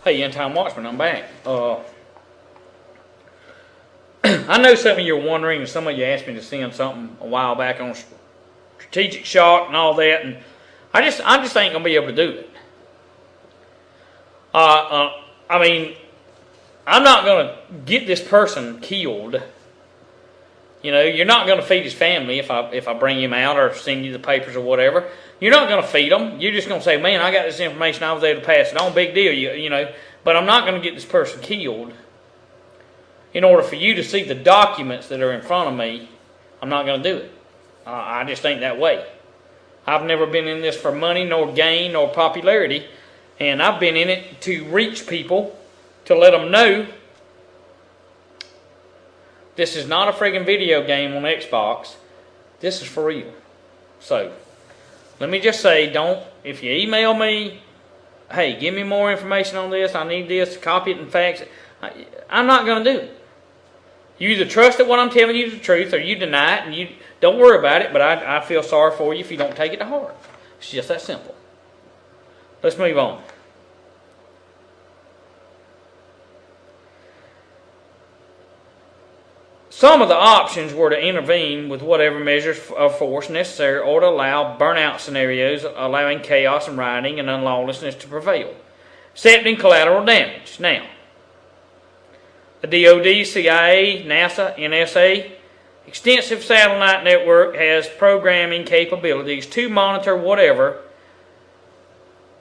Hey, End Time Watchman, I'm back. I know some of you are wondering, and some of you asked me to send something a while back on strategic shock and all that, and I just ain't gonna be able to do it. I mean, I'm not gonna get this person killed. You know, you're not gonna feed his family if I bring him out or send you the papers or whatever. You're not going to feed them. You're just going to say, man, I got this information, I was able to pass it on, big deal, you know. But I'm not going to get this person killed. In order for you to see the documents that are in front of me, I'm not going to do it. I just ain't that way. I've never been in this for money, nor gain, nor popularity. And I've been in it to reach people, to let them know this is not a friggin' video game on Xbox. This is for real. So, let me just say, if you email me, hey, give me more information on this, I need this, copy it and fax it, I'm not going to do it. You either trust that what I'm telling you is the truth, or you deny it, and you don't worry about it, but I feel sorry for you if you don't take it to heart. It's just that simple. Let's move on. Some of the options were to intervene with whatever measures of force necessary or to allow burnout scenarios, allowing chaos and rioting and unlawlessness to prevail, accepting collateral damage. Now, the DoD, CIA, NASA, NSA, extensive satellite network has programming capabilities to monitor whatever,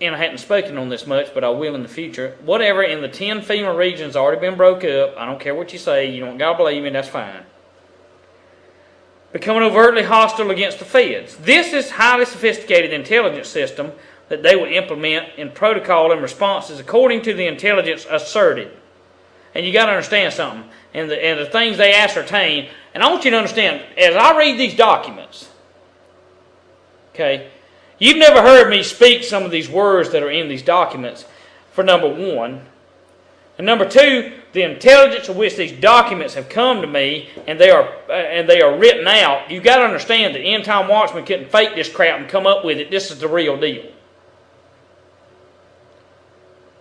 and I hadn't spoken on this much, but I will in the future, whatever in the 10 FEMA regions already been broke up. I don't care what you say, you don't gotta believe me, that's fine. Becoming overtly hostile against the feds. This is highly sophisticated intelligence system that they will implement in protocol and responses according to the intelligence asserted. And you gotta understand something, and the things they ascertain, and I want you to understand, as I read these documents, okay, you've never heard me speak some of these words that are in these documents, for number one. And number two, the intelligence of which these documents have come to me, and they are written out. You've got to understand that End Time Watchman couldn't fake this crap and come up with it. This is the real deal.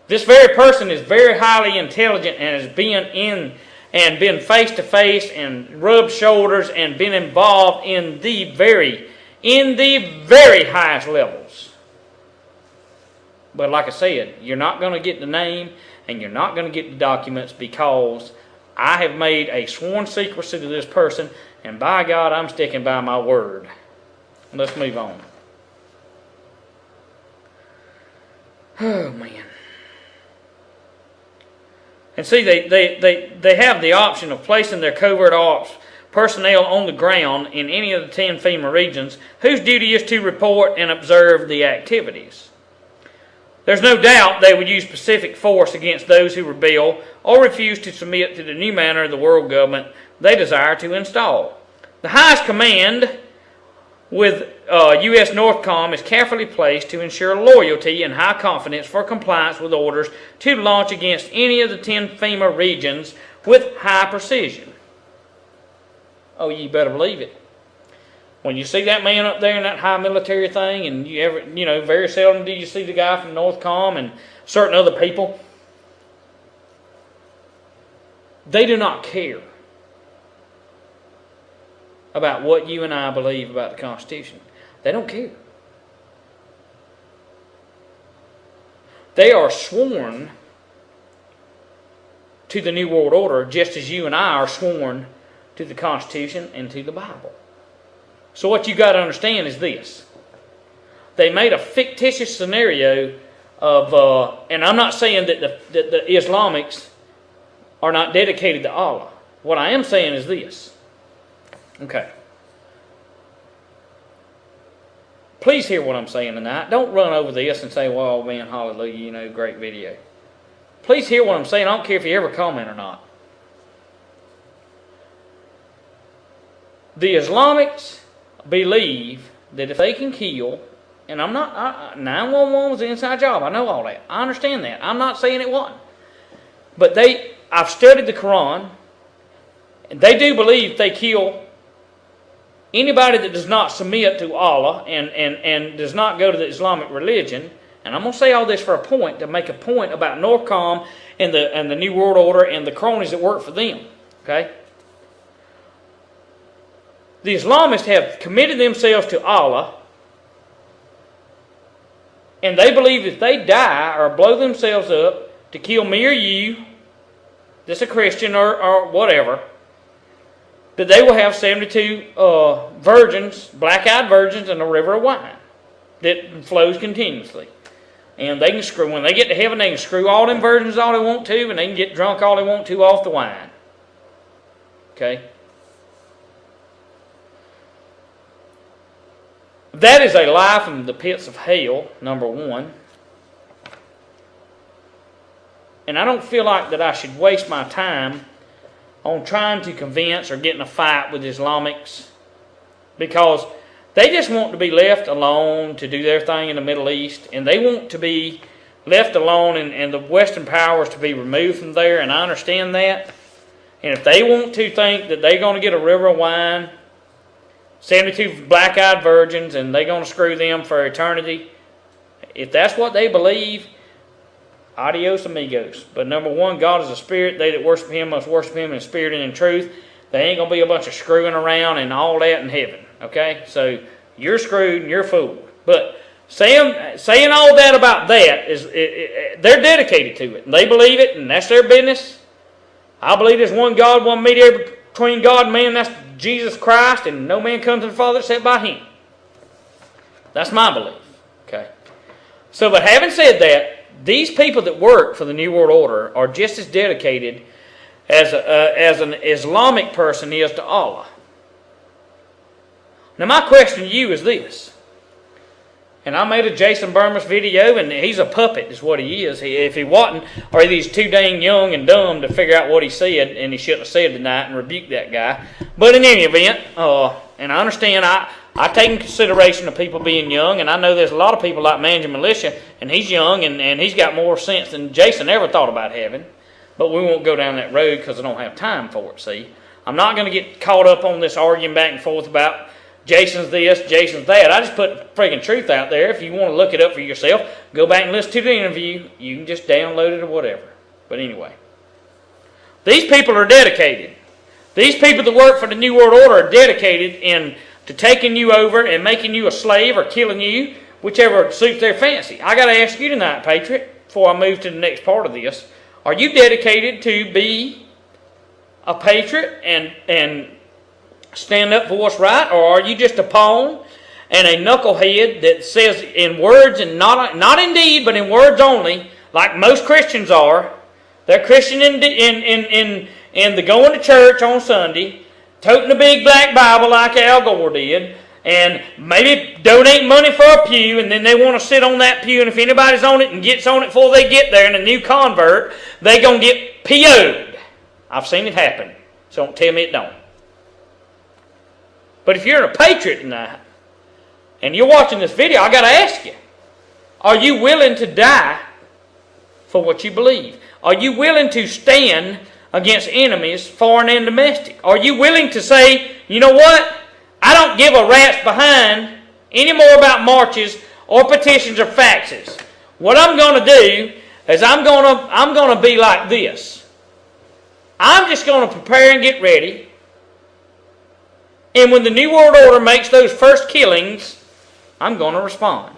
This very person is very highly intelligent and has been in and been face to face and rubbed shoulders and been involved in the very highest levels. But like I said, you're not going to get the name and you're not going to get the documents because I have made a sworn secrecy to this person, and by God, I'm sticking by my word. Let's move on. Oh, man. And see, they have the option of placing their covert ops personnel on the ground in any of the 10 FEMA regions whose duty is to report and observe the activities. There's no doubt they would use specific force against those who rebel or refuse to submit to the new manner of the world government they desire to install. The highest command with U.S. NORTHCOM is carefully placed to ensure loyalty and high confidence for compliance with orders to launch against any of the 10 FEMA regions with high precision. Oh, you better believe it. When you see that man up there in that high military thing, and very seldom do you see the guy from NORTHCOM and certain other people, they do not care about what you and I believe about the Constitution. They don't care. They are sworn to the New World Order just as you and I are sworn to the Constitution and to the Bible. So what you got to understand is this. They made a fictitious scenario of, and I'm not saying that the Islamics are not dedicated to Allah. What I am saying is this. Okay. Please hear what I'm saying tonight. Don't run over this and say, well, man, hallelujah, great video. Please hear what I'm saying. I don't care if you ever comment or not. The Islamics believe that if they can kill, and 911 was an inside job, I know all that, I understand that, I'm not saying it wasn't, but I've studied the Quran, and they do believe they kill anybody that does not submit to Allah and does not go to the Islamic religion, and And I'm going to say all this for a point, to make a point about Northcom and the New World Order and the cronies that work for them. Okay? The Islamists have committed themselves to Allah, and they believe if they die or blow themselves up to kill me or you, that's a Christian or whatever, that they will have 72 virgins, black-eyed virgins, and a river of wine that flows continuously. And they can screw, when they get to heaven, they can screw all them virgins all they want to, and they can get drunk all they want to off the wine. Okay? That is a lie from the pits of hell, number one. And I don't feel like that I should waste my time on trying to convince or get in a fight with Islamics, because they just want to be left alone to do their thing in the Middle East, and they want to be left alone and the Western powers to be removed from there, and I understand that. And if they want to think that they're going to get a river of wine, 72 black-eyed virgins, and they're going to screw them for eternity, if that's what they believe, adios amigos. But number one, God is a spirit. They that worship Him must worship Him in spirit and in truth. There ain't going to be a bunch of screwing around and all that in heaven. Okay? So you're screwed and you're fooled. But saying all that about that, they're dedicated to it. And they believe it, and that's their business. I believe there's one God, one mediator between God and man, that's Jesus Christ, and no man comes to the Father except by Him. That's my belief. Okay. So, but having said that, these people that work for the New World Order are just as dedicated as an Islamic person is to Allah. Now, my question to you is this. And I made a Jason Burmas video, and he's a puppet is what he is. If he wasn't, or he's too dang young and dumb to figure out what he said, and he shouldn't have said tonight, and rebuke that guy. But in any event, and I understand, I take in consideration of people being young, and I know there's a lot of people like Managing Militia, and he's young, and he's got more sense than Jason ever thought about having. But we won't go down that road because I don't have time for it, see. I'm not going to get caught up on this arguing back and forth about Jason's this, Jason's that. I just put friggin' truth out there. If you want to look it up for yourself, go back and listen to the interview. You can just download it or whatever. But anyway, these people are dedicated. These people that work for the New World Order are dedicated to taking you over and making you a slave or killing you, whichever suits their fancy. I got to ask you tonight, Patriot, before I move to the next part of this, are you dedicated to be a patriot and stand up for what's right, or are you just a pawn and a knucklehead that says in words and not in deed, but in words only, like most Christians are? They're Christian in the going to church on Sunday, toting a big black Bible like Al Gore did, and maybe donate money for a pew, and then they want to sit on that pew, and if anybody's on it and gets on it before they get there, and a new convert, they're going to get PO'd. I've seen it happen, so don't tell me it don't. But if you're a patriot tonight, and you're watching this video, I got to ask you, are you willing to die for what you believe? Are you willing to stand against enemies, foreign and domestic? Are you willing to say, you know what? I don't give a rat's behind any more about marches or petitions or faxes. What I'm going to do is I'm going to be like this. I'm just going to prepare and get ready. And when the New World Order makes those first killings, I'm going to respond.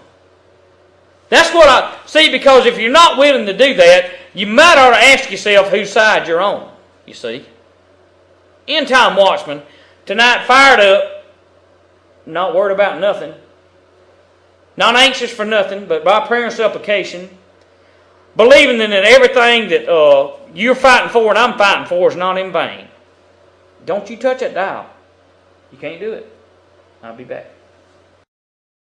That's what I see, because if you're not willing to do that, you might ought to ask yourself whose side you're on, you see. End Time Watchman, tonight fired up, not worried about nothing, not anxious for nothing, but by prayer and supplication, believing that everything that you're fighting for and I'm fighting for is not in vain. Don't you touch that dial. You can't do it. I'll be back.